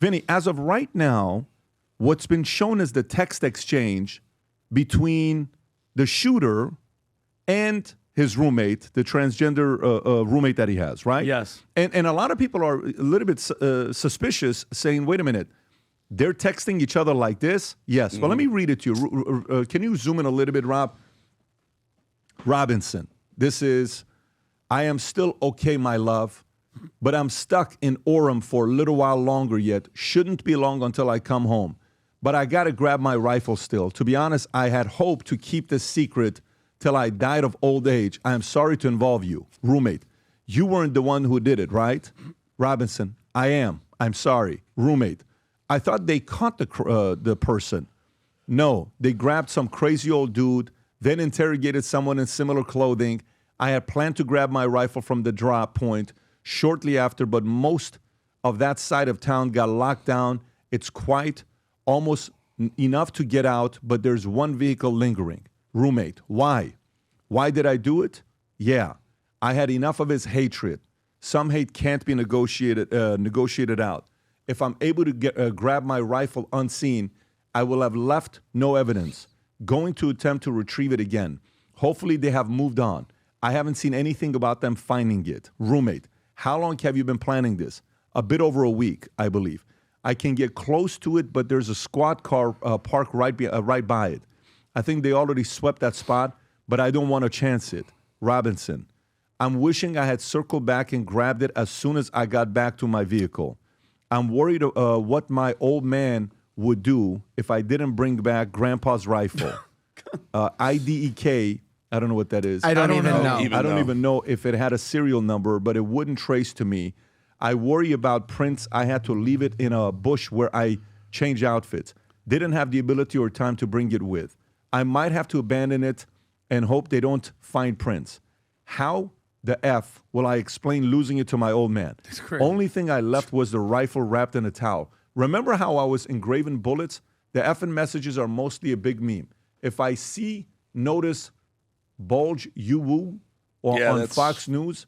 Vinny, as of right now, what's been shown is the text exchange between the shooter and his roommate, the transgender roommate that he has, right? Yes. And a lot of people are a little bit suspicious, saying, wait a minute, they're texting each other like this? Yes. Well, let me read it to you. Can you zoom in a little bit, Rob? Robinson, this is, I am still okay, my love, but I'm stuck in Orem for a little while longer yet. Shouldn't be long until I come home. But I got to grab my rifle still. To be honest, I had hoped to keep this secret till I died of old age. I am sorry to involve you. Roommate, you weren't the one who did it, right? Robinson, I am. I'm sorry. Roommate, I thought they caught the person. No, they grabbed some crazy old dude, then interrogated someone in similar clothing. I had planned to grab my rifle from the drop point shortly after, but most of that side of town got locked down. It's quite almost enough to get out, but there's one vehicle lingering. Roommate, why? Why did I do it? Yeah, I had enough of his hatred. Some hate can't be negotiated out. If I'm able to grab my rifle unseen, I will have left no evidence. Going to attempt to retrieve it again. Hopefully they have moved on. I haven't seen anything about them finding it. Roommate, how long have you been planning this? A bit over a week, I believe. I can get close to it, but there's a squad car parked right by it. I think they already swept that spot, but I don't want to chance it. Robinson, I'm wishing I had circled back and grabbed it as soon as I got back to my vehicle. I'm worried what my old man would do if I didn't bring back Grandpa's rifle. IDEK, I don't know what that is. I don't even know. I don't even know if it had a serial number, but it wouldn't trace to me. I worry about prints. I had to leave it in a bush where I change outfits. Didn't have the ability or time to bring it with. I might have to abandon it and hope they don't find prints. How the F will I explain losing it to my old man? That's crazy. Only thing I left was the rifle wrapped in a towel. Remember how I was engraving bullets? The effing messages are mostly a big meme. If I notice bulge you woo or on Fox News,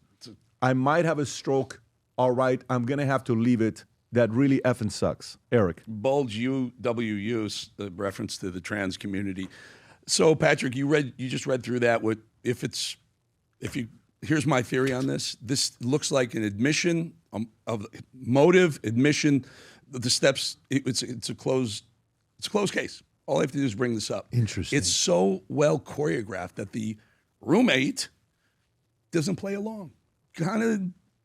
I might have a stroke. All right, I'm going to have to leave it. That really effing sucks. Eric. Bulge UWU, the reference to the trans community. So, Patrick, you just read through that. Here's my theory on this. This looks like an admission of motive, admission. The steps. It's a closed case. All I have to do is bring this up. Interesting. It's so well choreographed that the roommate doesn't play along. Kind of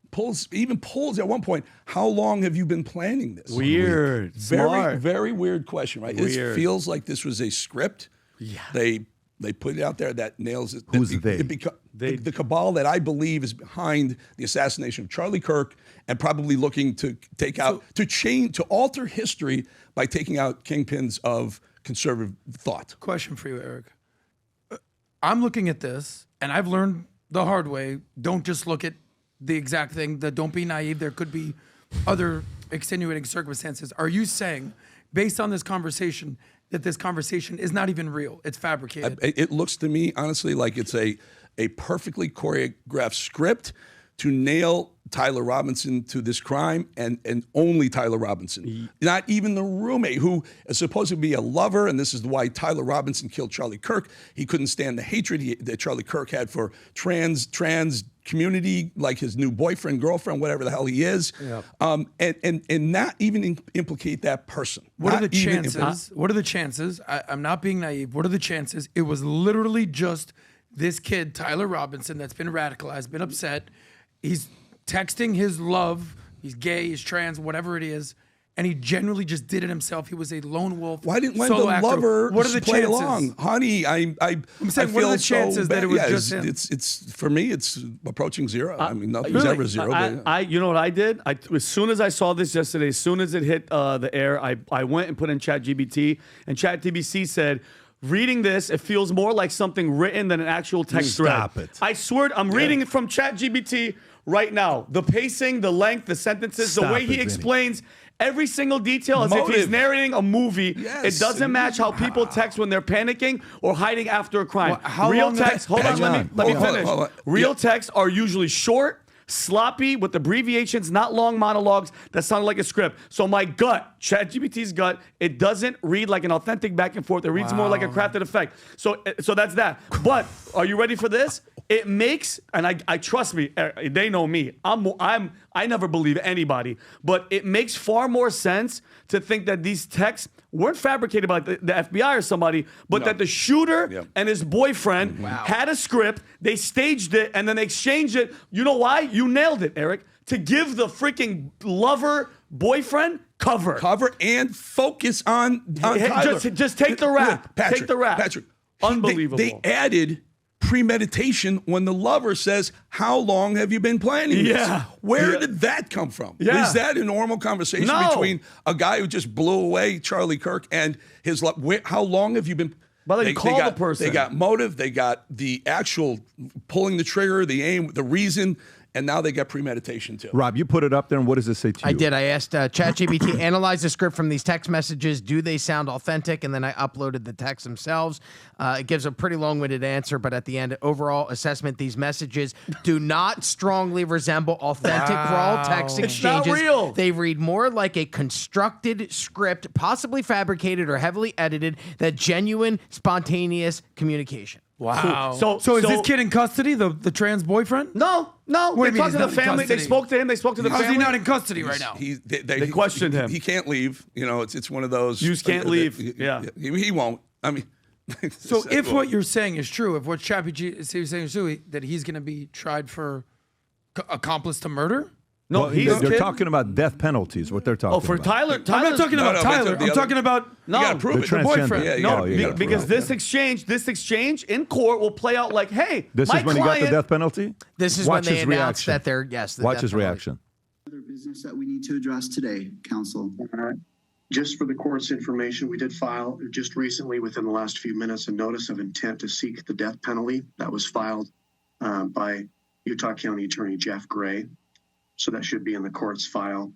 pulls at one point. How long have you been planning this? Weird. Very, very weird question, right? Weird. It feels like this was a script. Yeah. They put it out there that nails it. Who's they? The cabal that I believe is behind the assassination of Charlie Kirk and probably looking to to alter history by taking out kingpins of conservative thought. Question for you, Eric. I'm looking at this, and I've learned the hard way. Don't just look at the exact thing. Don't be naive. There could be other extenuating circumstances. Are you saying, based on this conversation, that this conversation is not even real? It's fabricated. It looks to me, honestly, like it's a perfectly choreographed script to nail Tyler Robinson to this crime, and only Tyler Robinson. Not even the roommate, who is supposed to be a lover, and this is why Tyler Robinson killed Charlie Kirk. He couldn't stand the hatred that Charlie Kirk had for trans community, like his new boyfriend, girlfriend, whatever the hell he is. Yeah. And not even implicate that person. What are the chances? What are the chances? I'm not being naive. What are the chances? It was literally just this kid, Tyler Robinson, that's been radicalized, been upset. He's texting his love. He's gay, he's trans, whatever it is. And he genuinely just did it himself. He was a lone wolf. Why didn't the actor. lover what are the play chances? along? Honey, I'm saying, what are the chances that it was just him? It's for me, it's approaching zero. I mean, nothing's ever zero. You know what I did? As soon as I saw this yesterday, as soon as it hit the air, I went and put in ChatGPT, and ChatGPT said, reading this, it feels more like something written than an actual text thread. Stop it. I swear, I'm reading it from ChatGPT right now. The pacing, the length, the sentences, the way he explains every single detail as if he's narrating a movie. Yes. It doesn't match how people text when they're panicking or hiding after a crime. Well, how Real long text, hold on, let me finish. Hold on. Real texts are usually short, sloppy with abbreviations, not long monologues that sounded like a script. So my gut, ChatGPT's gut, it doesn't read like an authentic back and forth. It reads more like a crafted effect. So that's that. But are you ready for this? It makes, and I trust me, they know me. I never believe anybody, but it makes far more sense to think that these texts weren't fabricated by the FBI or somebody, but that the shooter and his boyfriend had a script, they staged it, and then they exchanged it. You know why? You nailed it, Eric. To give the freaking lover boyfriend cover and focus on Tyler. Just take the rap. Patrick, take the rap. Patrick, unbelievable. They added premeditation when the lover says, "How long have you been planning this?" Where did that come from? Is that a normal conversation between a guy who just blew away Charlie Kirk and his love? How long have you been? But they call the person. They got motive. They got the actual pulling the trigger, the aim, the reason. And now they got premeditation too. Rob, you put it up there, and what does it say to you? I did. I asked ChatGPT, analyze the script from these text messages. Do they sound authentic? And then I uploaded the text themselves. It gives a pretty long-winded answer, but at the end, overall assessment, these messages do not strongly resemble authentic raw text exchanges. It's not real. They read more like a constructed script, possibly fabricated or heavily edited, than genuine, spontaneous communication. Wow. So is this kid in custody, the trans boyfriend? No. What do They you mean talked he's to the not in family. They custody? spoke to him. They spoke to the How's family. he not in custody right now? They questioned him. He can't leave. You know, it's one of those. You just can't leave. Yeah. He won't. I mean. So if what you're saying is true, if what ChatGPT is saying is true, that he's going to be tried for accomplice to murder? No, Well, they're talking about death penalties. What they're talking about. for Tyler. I'm not talking about but Tyler. the I'm other- talking about You gotta prove the it. transgender. boyfriend. Yeah, you No, gotta- you gotta because prove this exchange in court will play out like, hey, This my is when he got client, the death penalty. This is Watch when they his announced reaction. that they're, yes. the Watch death his penalty. reaction. Other business that we need to address today, counsel. Just for the court's information, we did file just recently, within the last few minutes, a notice of intent to seek the death penalty that was filed by Utah County Attorney Jeff Gray. So that should be in the court's file.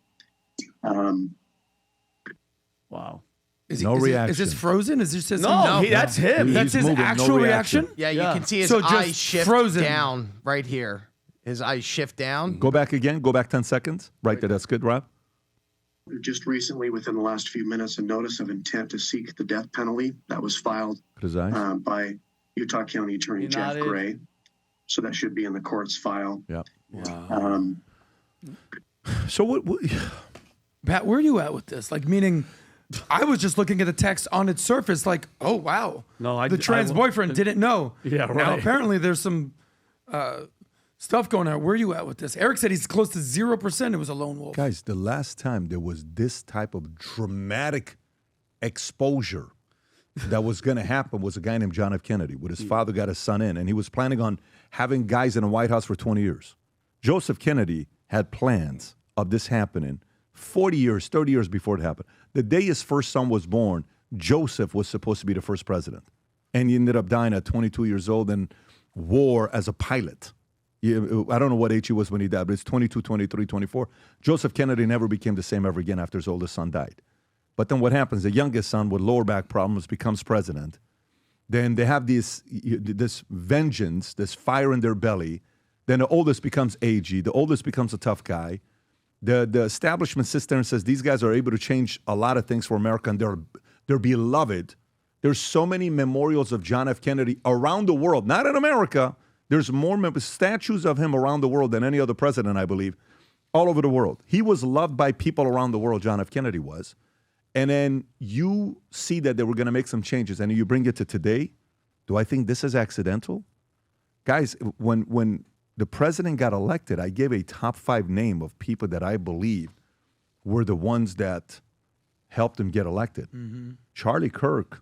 Wow. Is No reaction. Is this frozen? Is this just No, that's him. That's his moving, no actual reaction. reaction? Yeah, you Yeah. can see his So just eyes shift frozen. down right here. His eyes shift down. Go back again. Go back 10 seconds. Right there. That's good, Rob. Just recently, within the last few minutes, a notice of intent to seek the death penalty that was filed Put his eyes. by Utah County Attorney He Jeff nodded. Gray. So that should be in the court's file. Yeah. Um, So what? Pat, where are you at with this? Like, meaning, I was just looking at the text on its surface, like, oh wow, No, the trans boyfriend didn't know. Yeah, Now right. apparently there's some stuff going on. Where are you at with this? Eric said he's close to 0%. It was a lone wolf. Guys, the last time there was this type of dramatic exposure that was going to happen was a guy named John F. Kennedy, with his father got his son in, and he was planning on having guys in the White House for 20 years. Joseph Kennedy had plans of this happening 40 years, 30 years before it happened. The day his first son was born, Joseph was supposed to be the first president. And he ended up dying at 22 years old in war as a pilot. I don't know what age he was when he died, but it's 22, 23, 24. Joseph Kennedy never became the same ever again after his oldest son died. But then what happens? The youngest son with lower back problems becomes president. Then they have this vengeance, this fire in their belly. Then the oldest becomes AG. The oldest becomes a tough guy. The establishment sits there and says these guys are able to change a lot of things for America, and they're beloved. There's so many memorials of John F. Kennedy around the world, not in America. There's more statues of him around the world than any other president, I believe, all over the world. He was loved by people around the world, John F. Kennedy was. And then you see that they were going to make some changes, and you bring it to today. Do I think this is accidental? Guys, when the president got elected, I gave a top 5 name of people that I believe were the ones that helped him get elected. Mm-hmm. Charlie Kirk,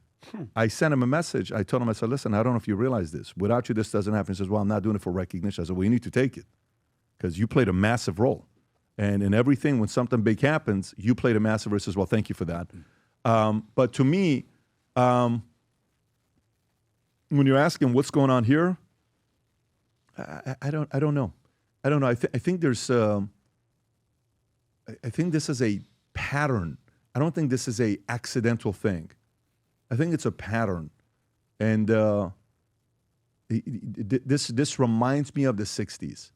I sent him a message. I told him, I said, listen, I don't know if you realize this. Without you, this doesn't happen. He says, well, I'm not doing it for recognition. I said, well, you need to take it because you played a massive role. And in everything, when something big happens, you played a massive role. He says, well, thank you for that. But to me, when you're asking what's going on here, I don't know. I don't know. I think there's I think this is a pattern. I don't think this is a accidental thing. I think it's a pattern, and this reminds me of the '60s.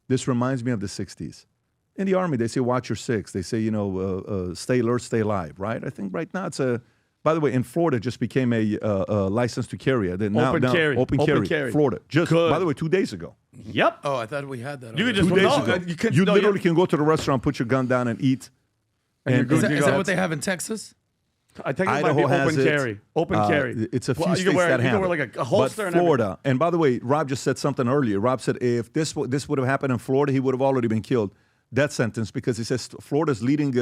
This reminds me of the 60s. In the Army, they say, watch your six. They say, stay alert, stay alive, right? I think right now it's by the way, in Florida, just became a license to carry. Open carry. Florida. Just, Good. by the way, 2 days ago. Yep. Oh, I thought we had that. You could already. just 2 days no, ago. you can You no, literally can go to the restaurant, put your gun down, and eat. you're good Is to that, go. is that what they have in Texas? I think it might Idaho be has open it. carry. Open carry. It's a few Well, states you can wear, that you have can wear it. like a holster but and Florida, and by the way, Rob just said something earlier. Rob said if this would have happened in Florida, he would have already been killed. Death sentence, because he says Florida's leading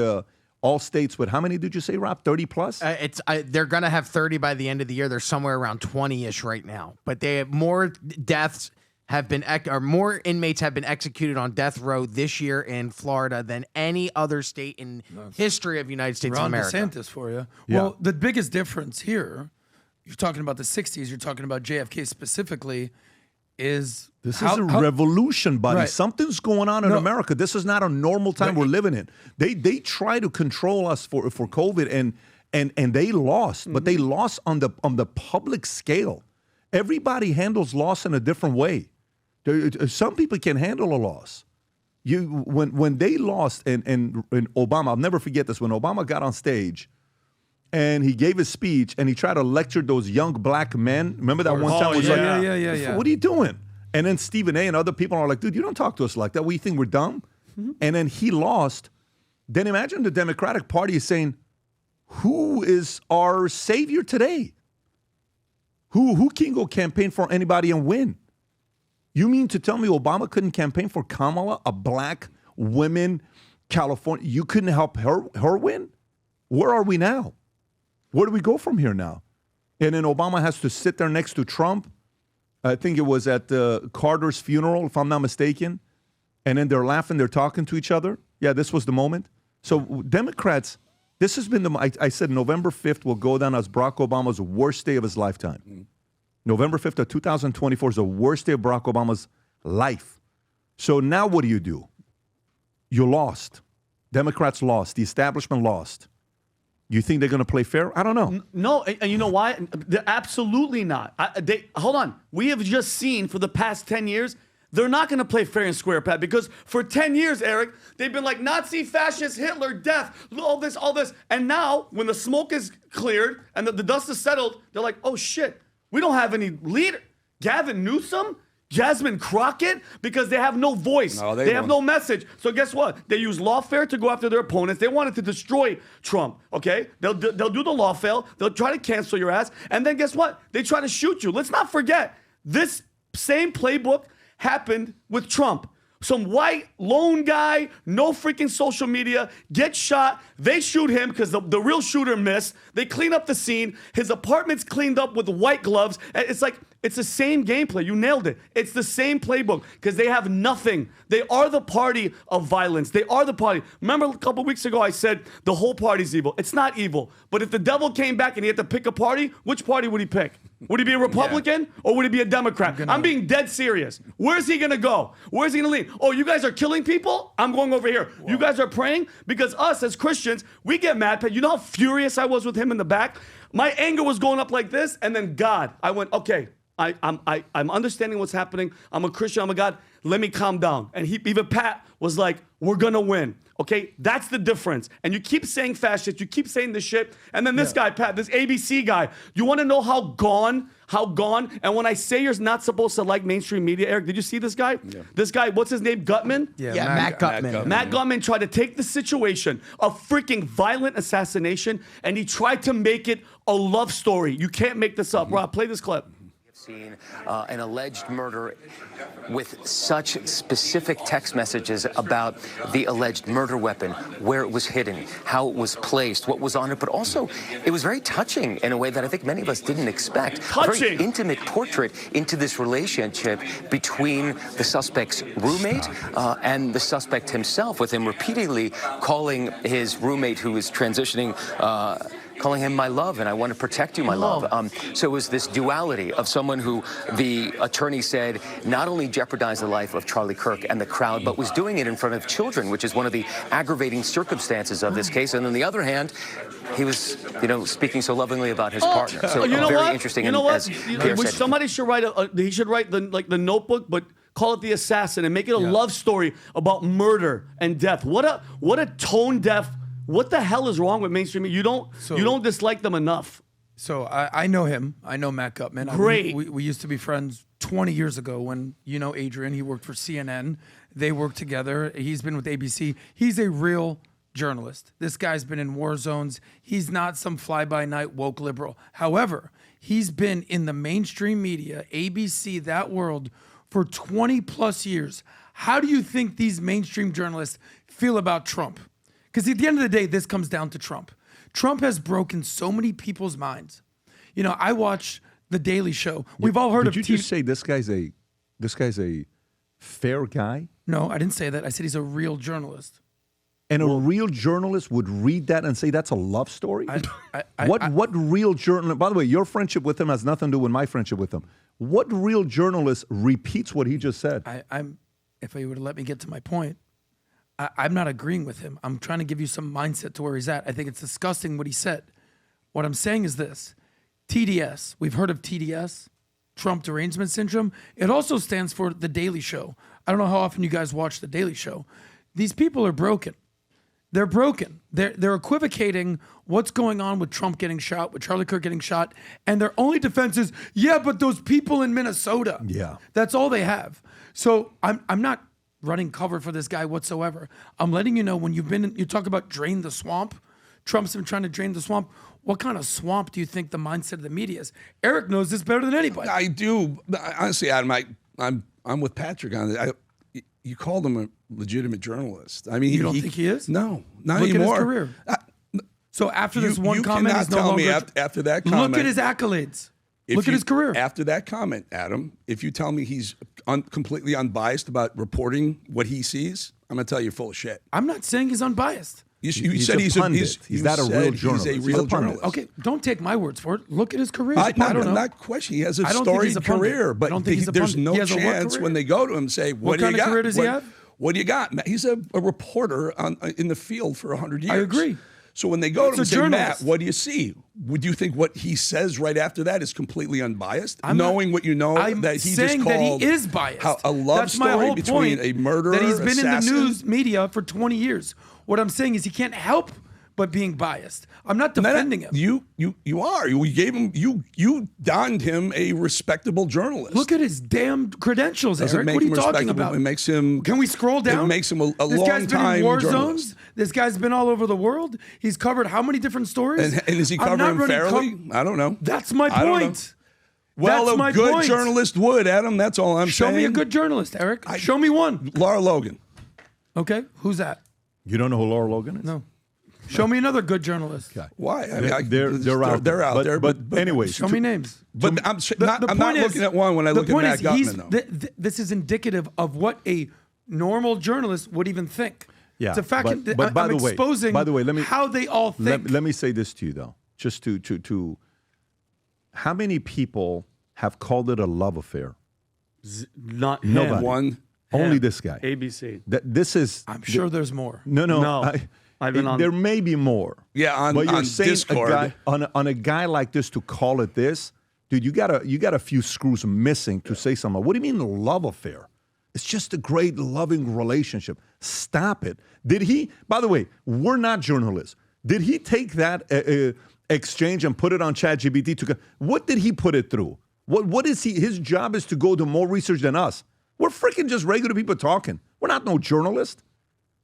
all states with, how many did you say, Rob? 30 plus? They're going to have 30 by the end of the year. They're somewhere around 20-ish right now. But they have more deaths have been, or more inmates have been executed on death row this year in Florida than any other state in history of United States of Ron America. DeSantis for you. Yeah. Well, the biggest difference here, you're talking about the 60s, you're talking about JFK specifically, is This is a revolution, buddy. Right. Something's going on in No. America. This is not a normal time we're living in. They try to control us for COVID, and they lost, but they lost on the public scale. Everybody handles loss in a different way. Some people can handle a loss. When they lost, and Obama, I'll never forget this. When Obama got on stage, and he gave his speech, and he tried to lecture those young black men. Remember that one time? Oh, Was yeah. like, Yeah. What are you doing? And then Stephen A. and other people are like, dude, you don't talk to us like that. We think we're dumb. And then he lost. Then imagine the Democratic Party is saying, who is our savior today? Who can go campaign for anybody and win? You mean to tell me Obama couldn't campaign for Kamala, a black woman, California? You couldn't help her win? Where are we now? Where do we go from here now? And then Obama has to sit there next to Trump. I think it was at Carter's funeral, if I'm not mistaken. And then they're laughing, they're talking to each other. Yeah, this was the moment. So Democrats, this has been I said November 5th will go down as Barack Obama's worst day of his lifetime. November 5th of 2024 is the worst day of Barack Obama's life. So now what do? You lost. Democrats lost. The establishment lost. You think they're going to play fair? I don't know. No, and you know why? They're absolutely not. Hold on. We have just seen for the past 10 years, they're not going to play fair and square, Pat, because for 10 years, Eric, they've been like Nazi, fascist, Hitler, death, all this. And now, when the smoke is cleared and the dust is settled, they're like, oh, shit, we don't have any leader. Gavin Newsom? Jasmine Crockett, because they have no voice. No, they have no message. So guess what? They use lawfare to go after their opponents. They wanted to destroy Trump, okay? They'll do the lawfare. They'll try to cancel your ass. And then guess what? They try to shoot you. Let's not forget, this same playbook happened with Trump. Some white lone guy, no freaking social media, gets shot. They shoot him because the real shooter missed. They clean up the scene. His apartment's cleaned up with white gloves. And it's like, it's the same gameplay. You nailed it. It's the same playbook because they have nothing. They are the party of violence. They are the party. Remember a couple weeks ago I said the whole party's evil. It's not evil. But if the devil came back and he had to pick a party, which party would he pick? Would he be a Republican or would he be a Democrat? I'm being dead serious. Where's he going to go? Where's he going to lean? Oh, you guys are killing people? I'm going over here. You guys are praying? Because us as Christians, we get mad. You know how furious I was with him in the back? My anger was going up like this, and then God, I went, okay, I'm understanding what's happening. I'm a Christian. I'm a God. Let me calm down. And even Pat was like, we're going to win. Okay? That's the difference. And you keep saying fascist. You keep saying this shit. And then this guy, Pat, this ABC guy, you want to know how gone? And when I say you're not supposed to like mainstream media, Eric, did you see this guy? Yeah. This guy, what's his name? Gutman? Yeah, Matt Gutman. Matt Gutman tried to take the situation, a freaking violent assassination, and he tried to make it a love story. You can't make this up. Rob, play this clip. Seen an alleged murder with such specific text messages about the alleged murder weapon, where it was hidden, how it was placed, what was on it, but also it was very touching in a way that I think many of us didn't expect. Touching. A very intimate portrait into this relationship between the suspect's roommate and the suspect himself, with him repeatedly calling his roommate who was transitioning calling him my love, and I want to protect you, my love. So it was this duality of someone who the attorney said not only jeopardized the life of Charlie Kirk and the crowd, but was doing it in front of children, which is one of the aggravating circumstances of this case. And on the other hand, he was, speaking so lovingly about his partner. So you know very what? interesting. You know what? As Pierre said, Somebody should write he should write the Notebook, but call it The Assassin and make it a love story about murder and death. What a tone deaf. What the hell is wrong with mainstream? You don't dislike them enough. So I know him. I know Matt Gutman. Great. We used to be friends 20 years ago when, Adrian, he worked for CNN. They worked together. He's been with ABC. He's a real journalist. This guy's been in war zones. He's not some fly-by-night woke liberal. However, he's been in the mainstream media, ABC, that world, for 20 plus years. How do you think these mainstream journalists feel about Trump? Because at the end of the day, this comes down to Trump. Trump has broken so many people's minds. I watch The Daily Show. We've all heard of. Did you just say this guy's a fair guy? No, I didn't say that. I said he's a real journalist. And a real journalist would read that and say that's a love story? What real journalist? By the way, your friendship with him has nothing to do with my friendship with him. What real journalist repeats what he just said? If he would have let me get to my point, I'm not agreeing with him. I'm trying to give you some mindset to where he's at. I think it's disgusting what he said. What I'm saying is this. TDS, we've heard of TDS, Trump Derangement Syndrome. It also stands for The Daily Show. I don't know how often you guys watch The Daily Show. These people are broken. They're broken. They're equivocating what's going on with Trump getting shot, with Charlie Kirk getting shot, and their only defense is, but those people in Minnesota. Yeah. That's all they have. So I'm not running cover for this guy whatsoever. I'm letting you know when you talk about drain the swamp. Trump's been trying to drain the swamp. What kind of swamp do you think the mindset of the media is? Eric knows this better than anybody. I do. Honestly, Adam, I'm with Patrick on it. You called him a legitimate journalist. I mean, you don't think he is? No, not Look anymore. At his career. So after this one comment, he's no tell longer. me after that comment. Look at his accolades. Look at his career. After that comment, Adam, if you tell me he's completely unbiased about reporting what he sees, I'm going to tell you you're full of shit. I'm not saying he's unbiased. You said he's a real journalist. He's a real journalist. Okay, don't take my words for it. Look at his career. I don't know. Not question. He has a storied career, but there's no chance when they go to him say, "What do you got? What kind of career does he have? What do you got?" He's a reporter in the field for 100 years. I agree. So when they go to him and say, journalist. "Matt, what do you see?" Would you think what he says right after that is completely unbiased? Knowing what you know, I'm that he saying just called that he is biased. A love That's my story whole between point, a murderer, that he's been assassin. in the news media for 20 years. What I'm saying is he can't help but being biased. I'm not defending him. You are. We gave him. You donned him a respectable journalist. Look at his damn credentials, Doesn't Eric. make What are him you talking respectable. about? It makes him. Can we scroll down? It makes him a This guy's been long-time in war journalist. zones. This guy's been all over the world. He's covered how many different stories? And is he I'm not covering running fairly? I don't know. That's my I don't know. point. Well, That's a my good point. journalist would, Adam. That's all I'm Show saying. me a good journalist, Eric. Show me one. Laura Logan. Okay, who's that? You don't know who Laura Logan is? No. Show me another good journalist. Okay. Why? I mean, They're out They're out there. But anyways. Show me names. But I'm not looking at one when I look at Matt Gutman, though. This is indicative of what a normal journalist would even think. Yeah, It's a fact. but by I'm the way, exposing let me, how they all think. Let me say this to you, though. Just to how many people have called it a love affair? Not Nobody. him. One. Only this guy. ABC. This is. I'm sure there's more. No. I've been on. There may be more. Yeah, but you're on saying Discord. on a guy like this to call it this, dude. You got a few screws missing to say something. What do you mean love affair? It's just a great loving relationship. Stop it. Did he? By the way, we're not journalists. Did he take that exchange and put it on ChatGPT to? What did he put it through? What is he? His job is to go do more research than us. We're freaking just regular people talking. We're not no journalists.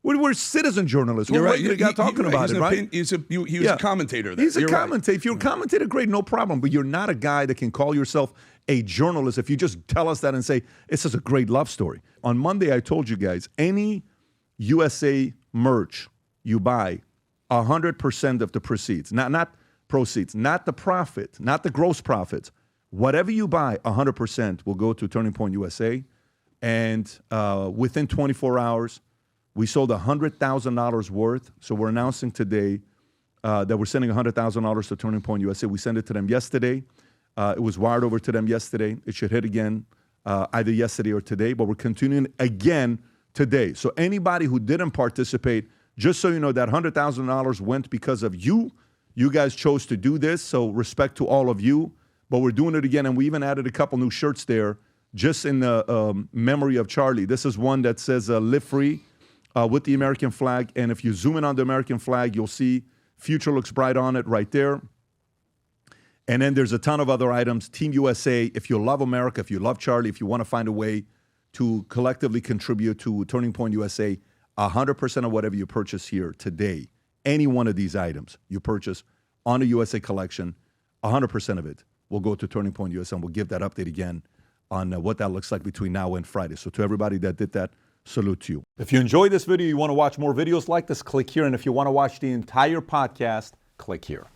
We're citizen journalists. We're regular guys talking about it, right? He was a commentator there. He's a You're commentator. right. If you're a commentator, great, no problem. But you're not a guy that can call yourself a journalist if you just tell us that and say, this is a great love story. On Monday, I told you guys, any USA merch you buy, 100% of the proceeds, not proceeds, not the profit, not the gross profits, whatever you buy, 100% will go to Turning Point USA. And within 24 hours, we sold $100,000 worth. So we're announcing today that we're sending $100,000 to Turning Point USA. We sent it to them yesterday. It was wired over to them yesterday. It should hit again either yesterday or today, but we're continuing again today. So anybody who didn't participate, just so you know, that $100,000 went because of you. You guys chose to do this, so respect to all of you. But we're doing it again, and we even added a couple new shirts there just in the memory of Charlie. This is one that says live free with the American flag. And if you zoom in on the American flag, you'll see future looks bright on it right there. And then there's a ton of other items. Team USA, if you love America, if you love Charlie, if you want to find a way to collectively contribute to Turning Point USA, 100% of whatever you purchase here today, any one of these items you purchase on the USA collection, 100% of it will go to Turning Point USA, and we'll give that update again on what that looks like between now and Friday. So to everybody that did that, salute to you. If you enjoyed this video, you want to watch more videos like this, click here. And if you want to watch the entire podcast, click here.